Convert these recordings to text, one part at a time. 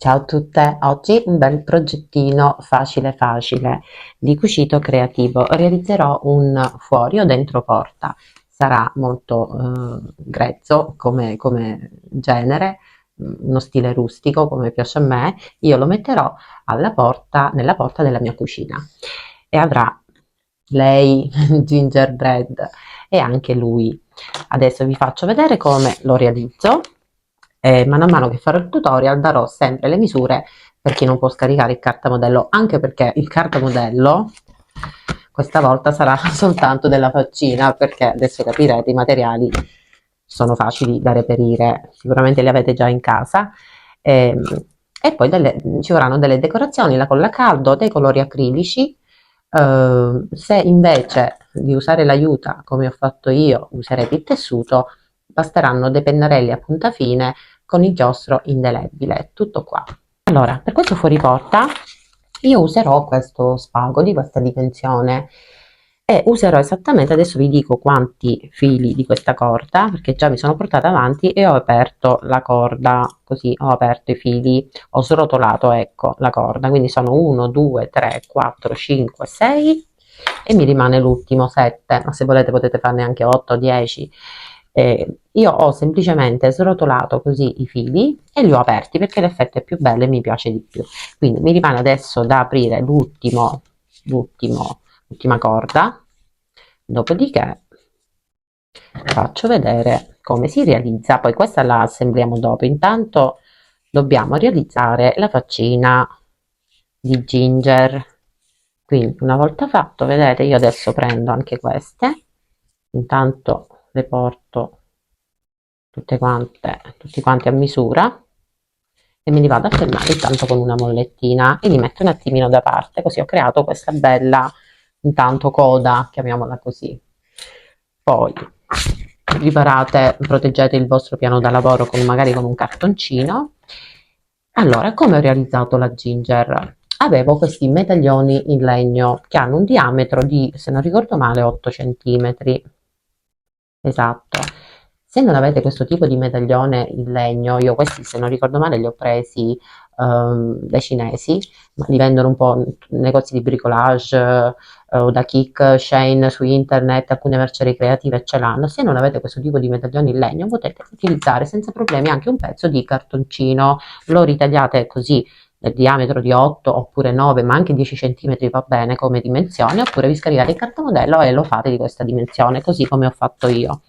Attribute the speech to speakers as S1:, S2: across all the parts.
S1: Ciao a tutte, oggi un bel progettino facile facile di cucito creativo. Realizzerò un fuori o dentro porta, sarà molto grezzo come genere, uno stile rustico come piace a me. Io lo metterò alla porta, nella porta della mia cucina e avrà lei gingerbread e anche lui. Adesso vi faccio vedere come lo realizzo e mano che farò il tutorial darò sempre le misure per chi non può scaricare il cartamodello, anche perché il cartamodello questa volta sarà soltanto della faccina, perché adesso capirete i materiali sono facili da reperire, sicuramente li avete già in casa. E, e poi ci vorranno delle decorazioni, la colla a caldo, dei colori acrilici. Se invece di usare l'aiuta come ho fatto io userete il tessuto, basteranno dei pennarelli a punta fine con inchiostro indelebile, tutto qua. Allora, per questo fuori porta io userò questo spago di questa dimensione e userò esattamente, adesso vi dico quanti fili di questa corda, perché già mi sono portata avanti e ho aperto la corda, così ho aperto i fili, ho srotolato, ecco, la corda, quindi sono 1, 2, 3, 4, 5, 6 e mi rimane l'ultimo 7, ma se volete potete farne anche 8, 10. Io ho semplicemente srotolato così i fili e li ho aperti perché l'effetto è più bello e mi piace di più. Quindi mi rimane adesso da aprire l'ultima corda, dopodiché faccio vedere come si realizza, poi questa la assembliamo dopo, intanto dobbiamo realizzare la faccina di Ginger. Quindi una volta fatto, vedete, io adesso prendo anche queste, intanto le porto tutti quanti a misura e me li vado a fermare intanto con una mollettina e li metto un attimino da parte, così ho creato questa bella intanto coda, chiamiamola così. Poi riparate, proteggete il vostro piano da lavoro magari con un cartoncino. Allora, come ho realizzato la Ginger? Avevo questi medaglioni in legno che hanno un diametro di, se non ricordo male, 8 centimetri. Esatto. Se non avete questo tipo di medaglione in legno, io questi se non ricordo male li ho presi dai cinesi, ma li vendono un po' in negozi di bricolage o da Kik, Shane su internet, alcune mercerie creative ce l'hanno. Se non avete questo tipo di medaglione in legno potete utilizzare senza problemi anche un pezzo di cartoncino, lo ritagliate così del diametro di 8 oppure 9, ma anche 10 centimetri va bene come dimensione, oppure vi scaricate il cartamodello e lo fate di questa dimensione, così come ho fatto io.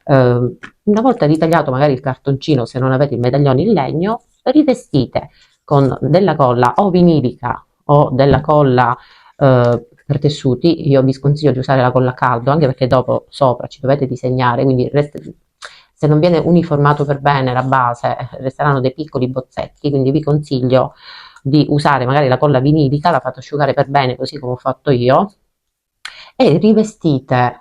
S1: Una volta ritagliato magari il cartoncino, se non avete il medaglione in legno, rivestite con della colla o vinilica o della colla per tessuti. Io vi sconsiglio di usare la colla a caldo, anche perché dopo sopra ci dovete disegnare, quindi se non viene uniformato per bene la base, resteranno dei piccoli bozzetti, quindi vi consiglio di usare magari la colla vinilica, la fate asciugare per bene così come ho fatto io e rivestite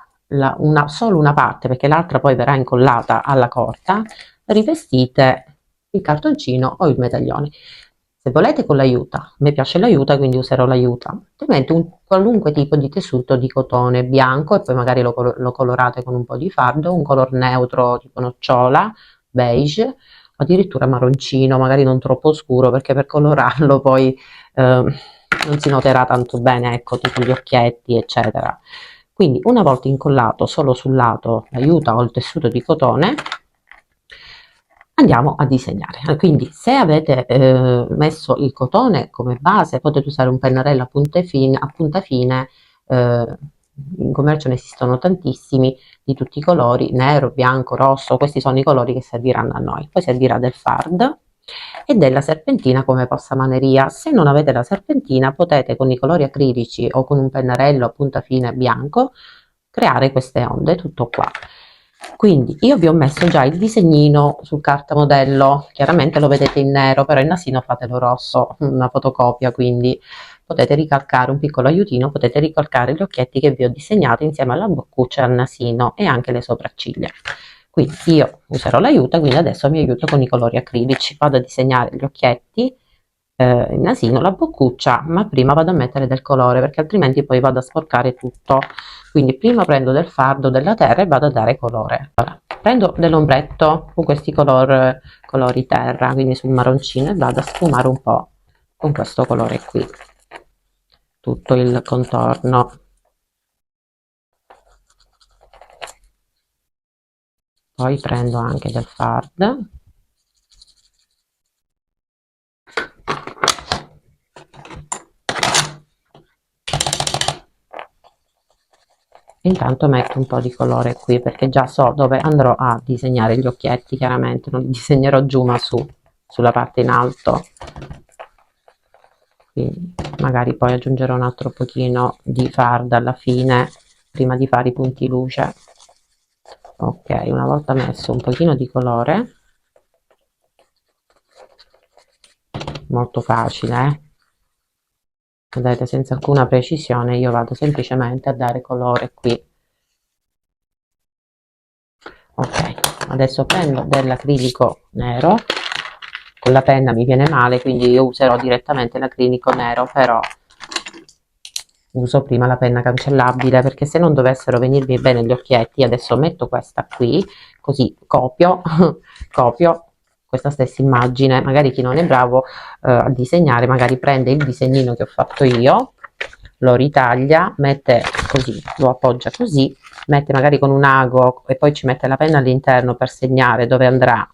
S1: solo una parte perché l'altra poi verrà incollata alla corda, rivestite il cartoncino o il medaglione. Se volete con l'aiuta, a me piace l'aiuta quindi userò l'aiuta, altrimenti un qualunque tipo di tessuto di cotone bianco e poi magari lo colorate con un po' di fardo, un color neutro tipo nocciola, beige, addirittura marroncino, magari non troppo scuro perché per colorarlo poi non si noterà tanto bene, ecco, tipo gli occhietti, eccetera. Quindi una volta incollato solo sul lato l'aiuta o il tessuto di cotone, andiamo a disegnare. Quindi se avete messo il cotone come base, potete usare un pennarello a punta fine, in commercio ne esistono tantissimi di tutti i colori, nero, bianco, rosso, questi sono i colori che serviranno a noi. Poi servirà del fard e della serpentina come passamaneria. Se non avete la serpentina potete con i colori acrilici o con un pennarello a punta fine bianco creare queste onde, tutto qua. Quindi io vi ho messo già il disegnino sul cartamodello, chiaramente lo vedete in nero, però il nasino fatelo rosso, una fotocopia, quindi potete ricalcare un piccolo aiutino, potete ricalcare gli occhietti che vi ho disegnato insieme alla boccuccia e al nasino e anche le sopracciglia. Quindi io userò l'aiuto, quindi adesso mi aiuto con i colori acrilici, vado a disegnare gli occhietti, il nasino, la boccuccia, ma prima vado a mettere del colore perché altrimenti poi vado a sporcare tutto. Quindi prima prendo del fardo della terra e vado a dare colore. Allora, prendo dell'ombretto con questi colori terra, quindi sul maroncino, e vado a sfumare un po' con questo colore qui tutto il contorno. Poi prendo anche del fard, intanto metto un po' di colore qui perché già so dove andrò a disegnare gli occhietti. Chiaramente non li disegnerò giù ma sulla parte in alto, quindi magari poi aggiungerò un altro pochino di fard alla fine prima di fare i punti luce. Ok, una volta messo un pochino di colore, molto facile, vedete, senza alcuna precisione, io vado semplicemente a dare colore qui. Ok, adesso prendo dell'acrilico nero, con la penna mi viene male, quindi io userò direttamente l'acrilico nero, però uso prima la penna cancellabile perché se non dovessero venirmi bene gli occhietti, adesso metto questa qui, così copio, copio questa stessa immagine. Magari chi non è bravo a disegnare, magari prende il disegnino che ho fatto io, lo ritaglia, mette così, lo appoggia così, mette magari con un ago e poi ci mette la penna all'interno per segnare dove andrà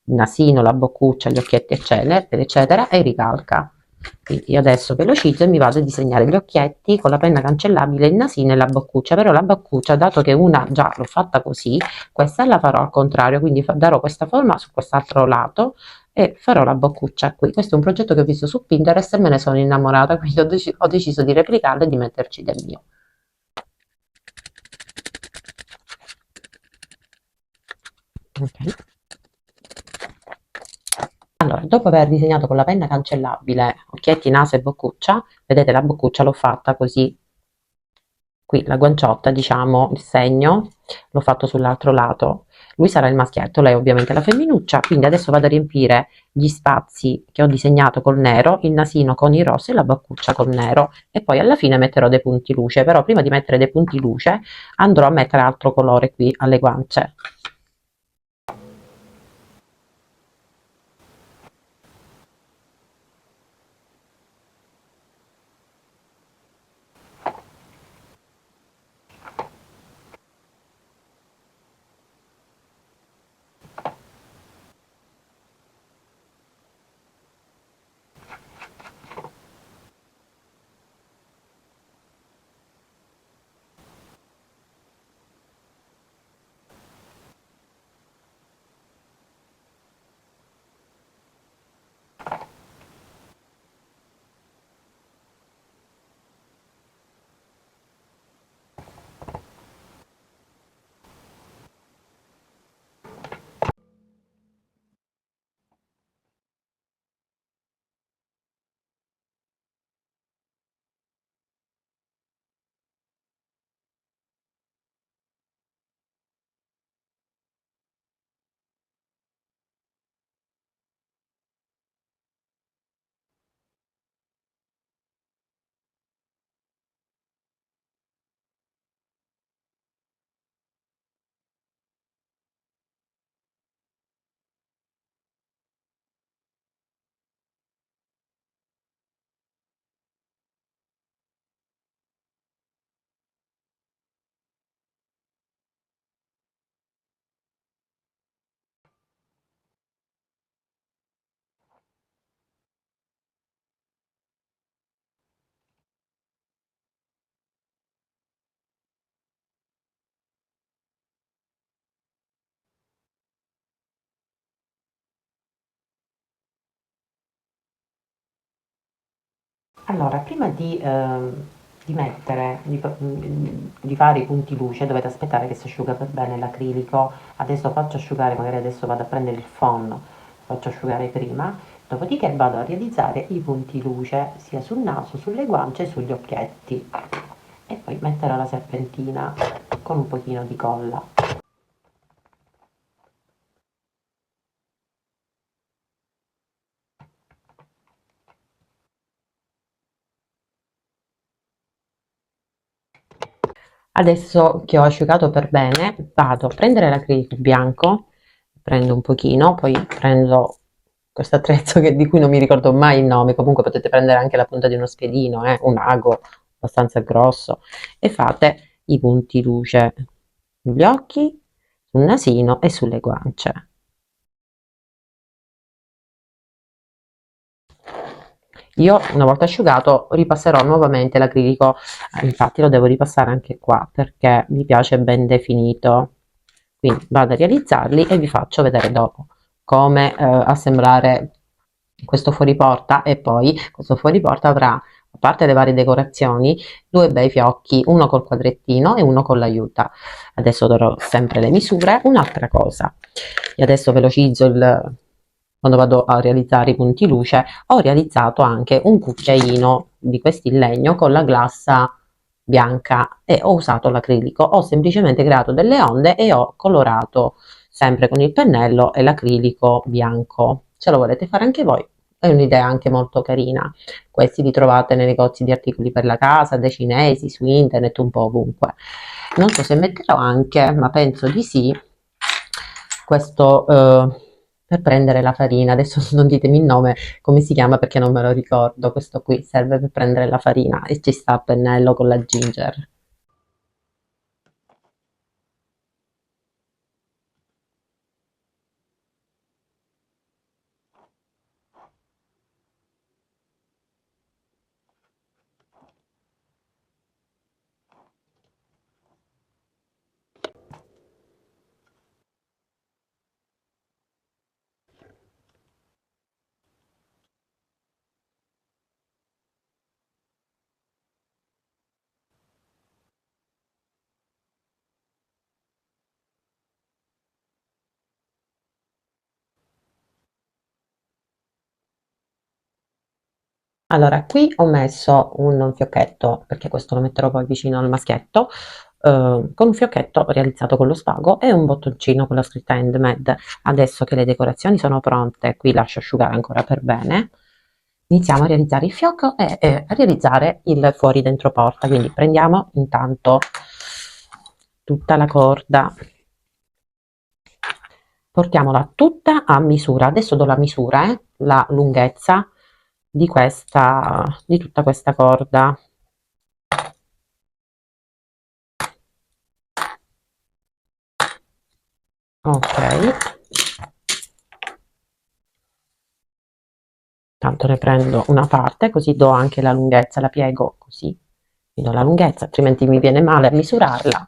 S1: il nasino, la boccuccia, gli occhietti eccetera, eccetera, e ricalca. Quindi io adesso velocizzo e mi vado a disegnare gli occhietti con la penna cancellabile, il nasino e la boccuccia. Però la boccuccia, dato che una già l'ho fatta così, questa la farò al contrario, quindi darò questa forma su quest'altro lato e farò la boccuccia qui. Questo è un progetto che ho visto su Pinterest e me ne sono innamorata, quindi ho deciso di replicarlo e di metterci del mio. Ok. Allora, dopo aver disegnato con la penna cancellabile occhietti, naso e boccuccia, vedete la boccuccia l'ho fatta così, qui la guanciotta, diciamo, il segno, l'ho fatto sull'altro lato. Lui sarà il maschietto, lei ovviamente la femminuccia, quindi adesso vado a riempire gli spazi che ho disegnato col nero, il nasino con il rosso e la boccuccia col nero, e poi alla fine metterò dei punti luce. Però prima di mettere dei punti luce andrò a mettere altro colore qui alle guance. Allora, prima di fare i punti luce dovete aspettare che si asciuga per bene l'acrilico. Adesso faccio asciugare, magari adesso vado a prendere il phon, faccio asciugare prima, dopodiché vado a realizzare i punti luce sia sul naso, sulle guance e sugli occhietti, e poi metterò la serpentina con un pochino di colla. Adesso che ho asciugato per bene, vado a prendere l'acrilico bianco, prendo un pochino, poi prendo questo attrezzo di cui non mi ricordo mai il nome, comunque potete prendere anche la punta di uno spiedino, un ago abbastanza grosso, e fate i punti luce sugli occhi, sul nasino e sulle guance. Io una volta asciugato ripasserò nuovamente l'acrilico, infatti lo devo ripassare anche qua perché mi piace ben definito. Quindi vado a realizzarli e vi faccio vedere dopo come assemblare questo fuoriporta, e poi questo fuoriporta avrà, a parte le varie decorazioni, due bei fiocchi, uno col quadrettino e uno con l'aiuta. Adesso darò sempre le misure. Un'altra cosa, e adesso velocizzo quando vado a realizzare i punti luce, ho realizzato anche un cucchiaino di questi in legno con la glassa bianca e ho usato l'acrilico. Ho semplicemente creato delle onde e ho colorato sempre con il pennello e l'acrilico bianco. Se lo volete fare anche voi, è un'idea anche molto carina. Questi li trovate nei negozi di articoli per la casa, dai cinesi, su internet, un po' ovunque. Non so se metterò anche, ma penso di sì, questo per prendere la farina. Adesso non ditemi il nome, come si chiama perché non me lo ricordo. Questo qui serve per prendere la farina e ci sta a pennello con la ginger. Allora, qui ho messo un fiocchetto, perché questo lo metterò poi vicino al maschietto, con un fiocchetto realizzato con lo spago e un bottoncino con la scritta handmade. Adesso che le decorazioni sono pronte, qui lascio asciugare ancora per bene, iniziamo a realizzare il fiocco e a realizzare il fuori dentro porta. Quindi prendiamo intanto tutta la corda, portiamola tutta a misura. Adesso do la misura, la lunghezza di tutta questa corda. Ok, tanto ne prendo una parte, così do anche la lunghezza, la piego così, mi do la lunghezza, altrimenti mi viene male a misurarla.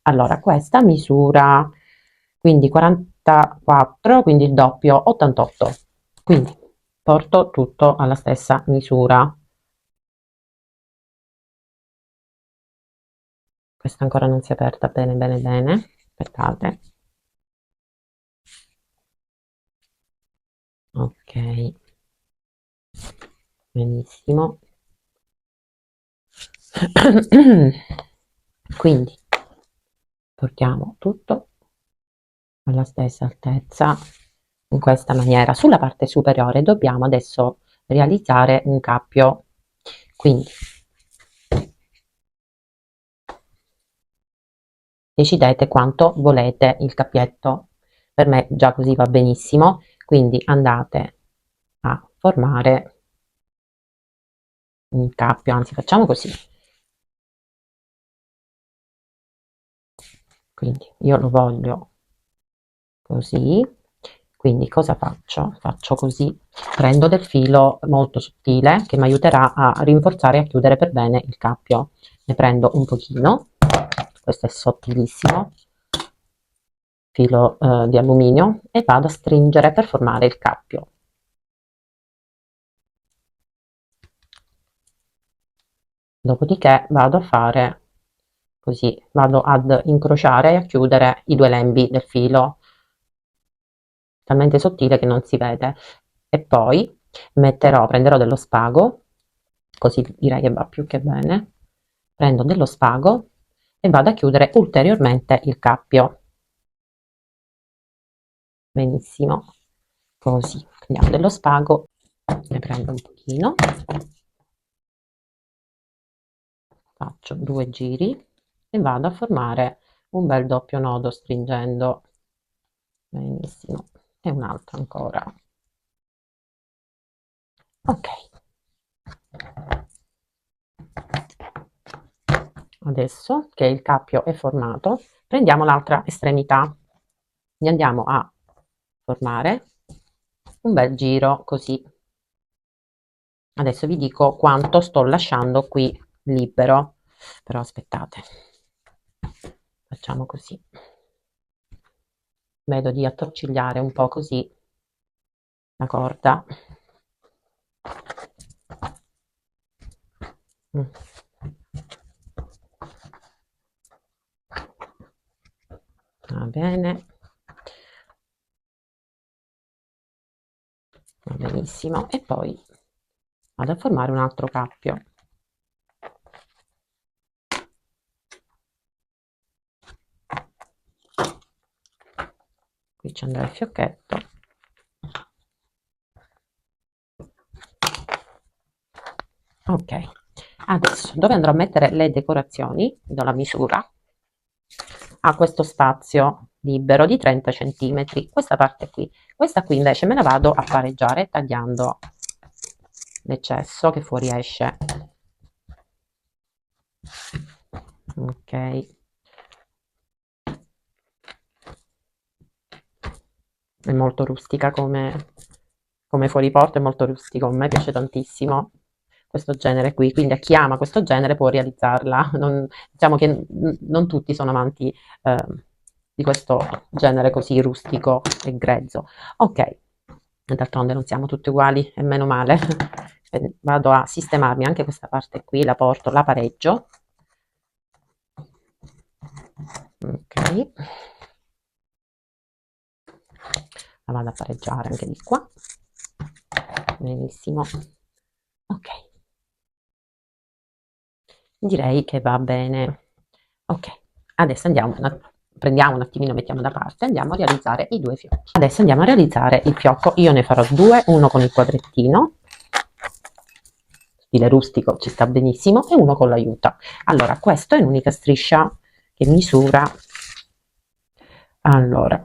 S1: Allora, questa misura quindi 44, quindi il doppio, 88. Quindi porto tutto alla stessa misura. Questa ancora non si è aperta bene bene bene. Aspettate. Ok, benissimo. Quindi portiamo tutto alla stessa altezza in questa maniera. Sulla parte superiore dobbiamo adesso realizzare un cappio, quindi decidete quanto volete il cappietto. Per me già così va benissimo, quindi andate a formare un cappio, anzi facciamo così. Quindi io lo voglio così, quindi cosa faccio? Faccio così, prendo del filo molto sottile che mi aiuterà a rinforzare e a chiudere per bene il cappio. Ne prendo un pochino, questo è sottilissimo, filo di alluminio, e vado a stringere per formare il cappio. Dopodiché vado a fare così, vado ad incrociare e a chiudere i due lembi del filo, talmente sottile che non si vede, e poi prenderò dello spago, così direi che va più che bene, prendo dello spago e vado a chiudere ulteriormente il cappio. Benissimo, così prendiamo dello spago, ne prendo un pochino, faccio due giri e vado a formare un bel doppio nodo stringendo benissimo e un altro ancora. Ok, adesso che il cappio è formato prendiamo l'altra estremità e andiamo a formare un bel giro così. Adesso vi dico quanto sto lasciando qui libero, però aspettate, facciamo così, vedo di attorcigliare un po' così la corda. Va bene, va benissimo, e poi vado a formare un altro cappio. Qui ci andrà il fiocchetto. Ok, adesso dove andrò a mettere le decorazioni, do la misura, a questo spazio libero di 30 centimetri, questa parte qui. Questa qui invece me la vado a pareggiare tagliando l'eccesso che fuoriesce. Ok. È molto rustica come fuori porta, è molto rustico, a me piace tantissimo questo genere qui, quindi a chi ama questo genere può realizzarla. Diciamo che non tutti sono amanti di questo genere così rustico e grezzo. Ok, d'altronde non siamo tutti uguali, e meno male. Vado a sistemarmi anche questa parte qui, la porto, la pareggio. Ok, la vado a pareggiare anche di qua. Benissimo. Ok, direi che va bene. Ok, adesso prendiamo un attimino, mettiamo da parte, andiamo a realizzare i due fiocchi. Adesso andiamo a realizzare il fiocco, io ne farò due, uno con il quadrettino, stile rustico, ci sta benissimo, e uno con l'aiuta. Allora, questo è un'unica striscia che misura, allora,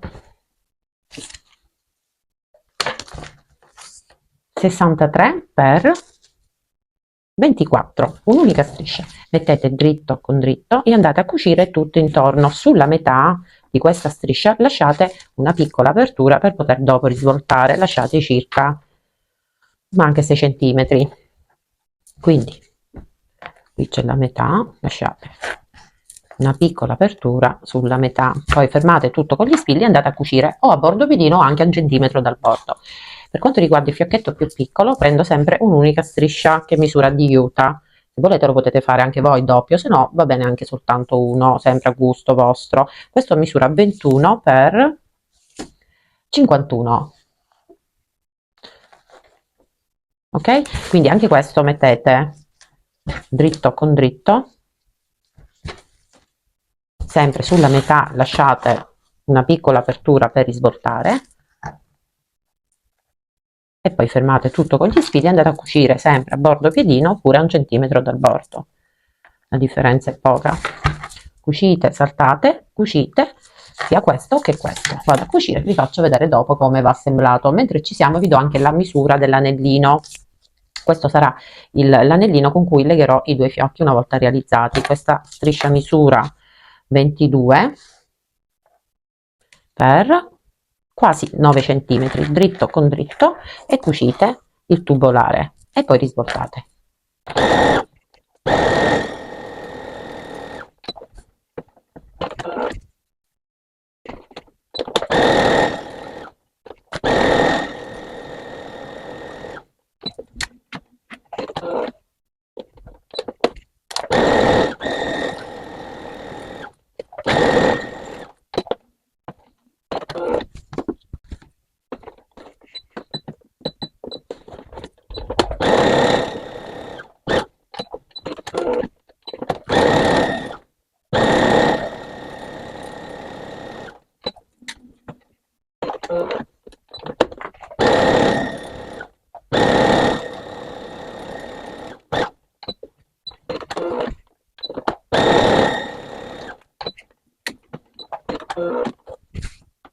S1: 63 per 24, un'unica striscia. Mettete dritto con dritto e andate a cucire tutto intorno. Sulla metà di questa striscia lasciate una piccola apertura per poter dopo risvoltare, lasciate circa ma anche 6 centimetri. Quindi qui c'è la metà, lasciate una piccola apertura sulla metà, poi fermate tutto con gli spilli e andate a cucire o a bordo piedino o anche a 1 centimetro dal bordo. Per quanto riguarda il fiocchetto più piccolo, prendo sempre un'unica striscia che misura di juta. Se volete lo potete fare anche voi doppio, se no va bene anche soltanto uno, sempre a gusto vostro. Questo misura 21 per 51. Ok? Quindi anche questo mettete dritto con dritto, sempre sulla metà lasciate una piccola apertura per risvoltare e poi fermate tutto con gli spilli e andate a cucire sempre a bordo piedino oppure a 1 centimetro dal bordo. La differenza è poca. Cucite, saltate, cucite sia questo che questo. Vado a cucire, vi faccio vedere dopo come va assemblato. Mentre ci siamo vi do anche la misura dell'anellino. Questo sarà l'anellino con cui legherò i due fiocchi una volta realizzati. Questa striscia misura 22 per quasi 9 centimetri, dritto con dritto, e cucite il tubolare e poi risvoltate.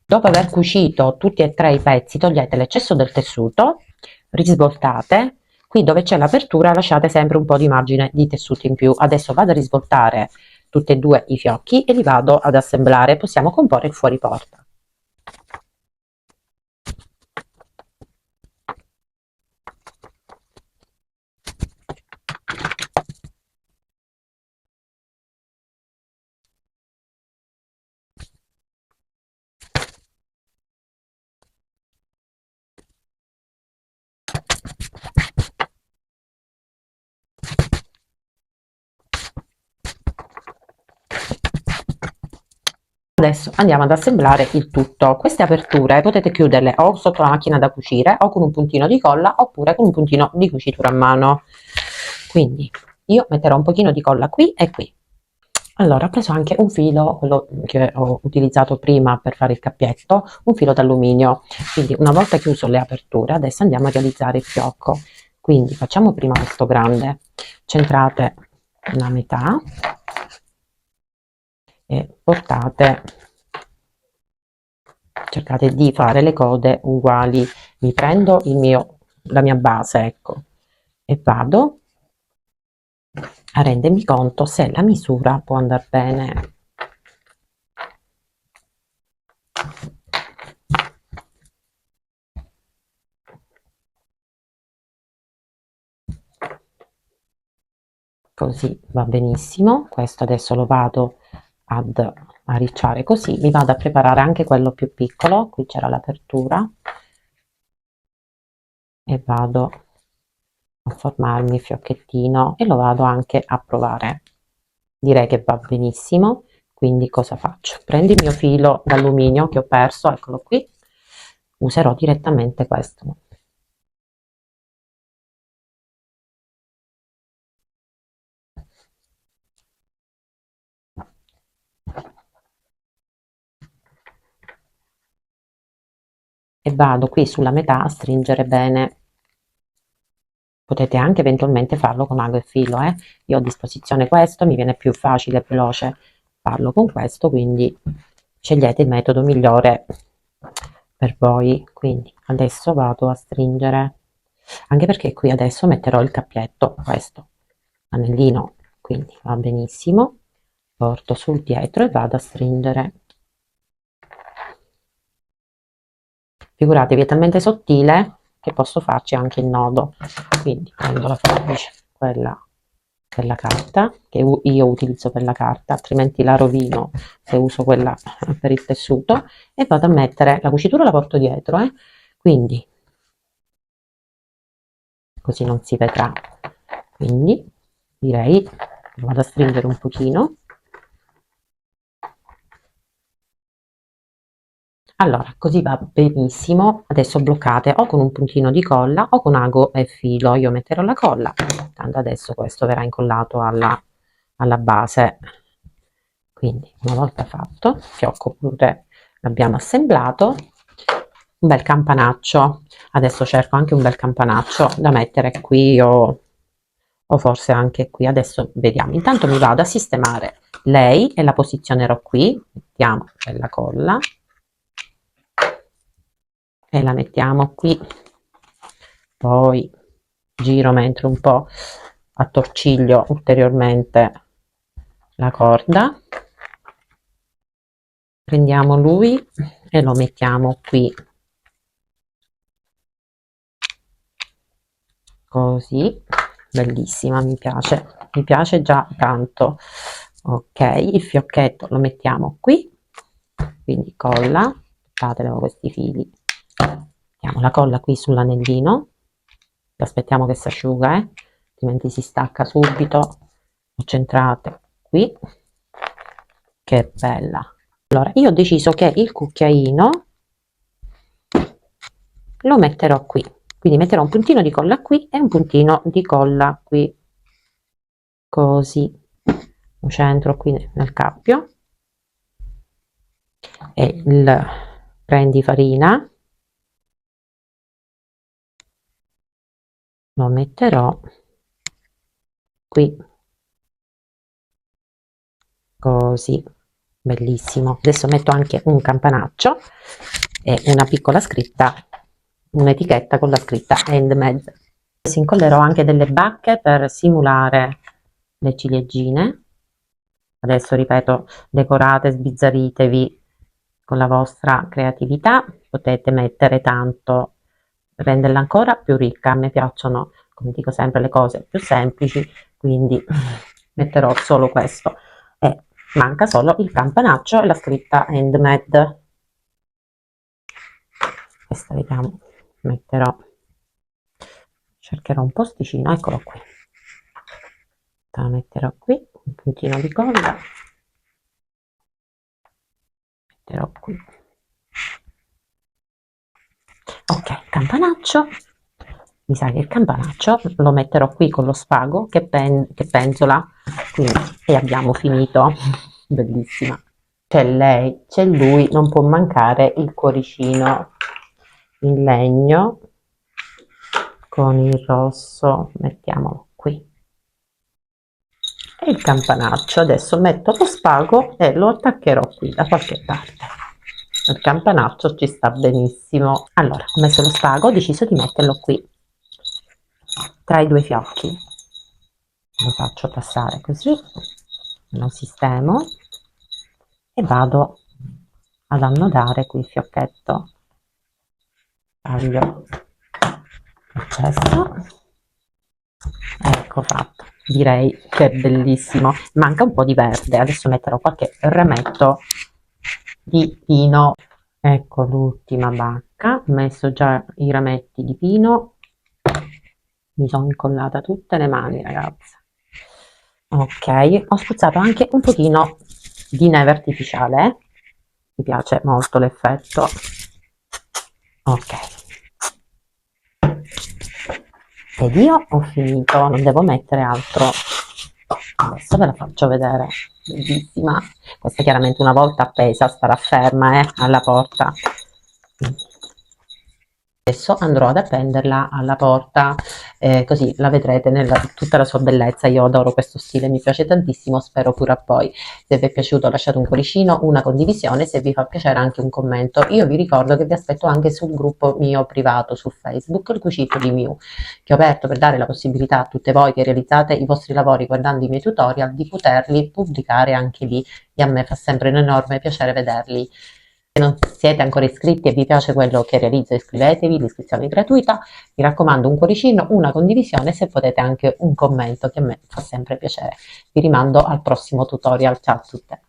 S1: Dopo aver cucito tutti e tre i pezzi, togliete l'eccesso del tessuto, risvoltate. Qui dove c'è l'apertura lasciate sempre un po' di margine di tessuto in più. Adesso vado a risvoltare tutti e due i fiocchi e li vado ad assemblare. Possiamo comporre il fuori porta. Adesso andiamo ad assemblare il tutto. Queste aperture potete chiuderle o sotto la macchina da cucire o con un puntino di colla oppure con un puntino di cucitura a mano. Quindi io metterò un pochino di colla qui e qui. Allora, ho preso anche un filo, quello che ho utilizzato prima per fare il cappietto, un filo d'alluminio. Quindi una volta chiuso le aperture, adesso andiamo a realizzare il fiocco. Quindi facciamo prima questo grande, centrate la metà e portate, cercate di fare le code uguali. Mi prendo la mia base, ecco, e vado a rendermi conto se la misura può andare bene. Così va benissimo. Questo adesso lo vado ad arricciare così. Mi vado a preparare anche quello più piccolo. Qui c'era l'apertura e vado a formarmi il fiocchettino e lo vado anche a provare. Direi che va benissimo. Quindi cosa faccio? Prendo il mio filo d'alluminio che ho perso, eccolo qui. Userò direttamente questo. E vado qui sulla metà a stringere bene. Potete anche eventualmente farlo con ago e filo, io ho a disposizione questo, mi viene più facile e veloce farlo con questo, quindi scegliete il metodo migliore per voi. Quindi adesso vado a stringere, anche perché qui adesso metterò il cappietto, questo anellino, quindi va benissimo. Porto sul dietro e vado a stringere. Figuratevi, è talmente sottile che posso farci anche il nodo. Quindi prendo la forbice, quella per la carta, che io utilizzo per la carta, altrimenti la rovino se uso quella per il tessuto, e vado a mettere, la cucitura la porto dietro, quindi così non si vedrà. Quindi direi vado a stringere un pochino. Allora, così va benissimo. Adesso bloccate o con un puntino di colla o con ago e filo. Io metterò la colla, tanto adesso questo verrà incollato alla base. Quindi una volta fatto, il fiocco pure l'abbiamo assemblato, un bel campanaccio. Adesso cerco anche un bel campanaccio da mettere qui o forse anche qui. Adesso vediamo. Intanto mi vado a sistemare lei e la posizionerò qui. Mettiamo la colla e la mettiamo qui, poi giro mentre un po' attorciglio ulteriormente la corda, prendiamo lui e lo mettiamo qui, così, bellissima, mi piace già tanto. Ok, il fiocchetto lo mettiamo qui, quindi colla, aspettate, questi fili, mettiamo la colla qui sull'anellino, aspettiamo che si asciuga, altrimenti si stacca subito. Lo centrate qui, che bella. Allora, io ho deciso che il cucchiaino lo metterò qui, quindi metterò un puntino di colla qui e un puntino di colla qui, così lo centro qui nel cappio, e il prendi farina, lo metterò qui, così, bellissimo. Adesso metto anche un campanaccio e una piccola scritta, un'etichetta con la scritta handmade. Adesso incollerò anche delle bacche per simulare le ciliegine. Adesso ripeto, decorate, sbizzarritevi con la vostra creatività, potete mettere tanto, renderla ancora più ricca. A me piacciono, come dico sempre, le cose più semplici, quindi metterò solo questo. E manca solo il campanaccio e la scritta handmade. Questa vediamo, metterò, cercherò un posticino, eccolo qui. La metterò qui, un puntino di colla, metterò qui. Ok, campanaccio. Mi sa che il campanaccio lo metterò qui con lo spago che penzola, quindi, e abbiamo finito. Bellissima. C'è lei, c'è lui, non può mancare il cuoricino in legno con il rosso, mettiamolo qui. E il campanaccio, adesso metto lo spago e lo attaccherò qui da qualche parte. Il campanaccio ci sta benissimo. Allora, ho messo lo spago, ho deciso di metterlo qui tra i due fiocchi. Lo faccio passare così, lo sistemo e vado ad annodare qui il fiocchetto. Taglio il cesto. Ecco fatto. Direi che è bellissimo. Manca un po' di verde, adesso metterò qualche rametto di pino. Ecco l'ultima bacca, ho messo già i rametti di pino, mi sono incollata tutte le mani, ragazze. Ok, ho spruzzato anche un pochino di neve artificiale, mi piace molto l'effetto. Ok, ed io ho finito, non devo mettere altro. Adesso ve la faccio vedere, bellissima. Questa chiaramente una volta appesa starà ferma alla porta. Adesso andrò ad appenderla alla porta, così la vedrete nella tutta la sua bellezza. Io adoro questo stile, mi piace tantissimo, spero pure a voi. Se vi è piaciuto lasciate un cuoricino, una condivisione, se vi fa piacere anche un commento. Io vi ricordo che vi aspetto anche sul gruppo mio privato su Facebook, il Cucito di Miu, che ho aperto per dare la possibilità a tutte voi che realizzate i vostri lavori guardando i miei tutorial di poterli pubblicare anche lì, e a me fa sempre un enorme piacere vederli. Se non siete ancora iscritti e vi piace quello che realizzo, iscrivetevi, l'iscrizione è gratuita. Mi raccomando, un cuoricino, una condivisione, se potete anche un commento, che a me fa sempre piacere. Vi rimando al prossimo tutorial. Ciao a tutte.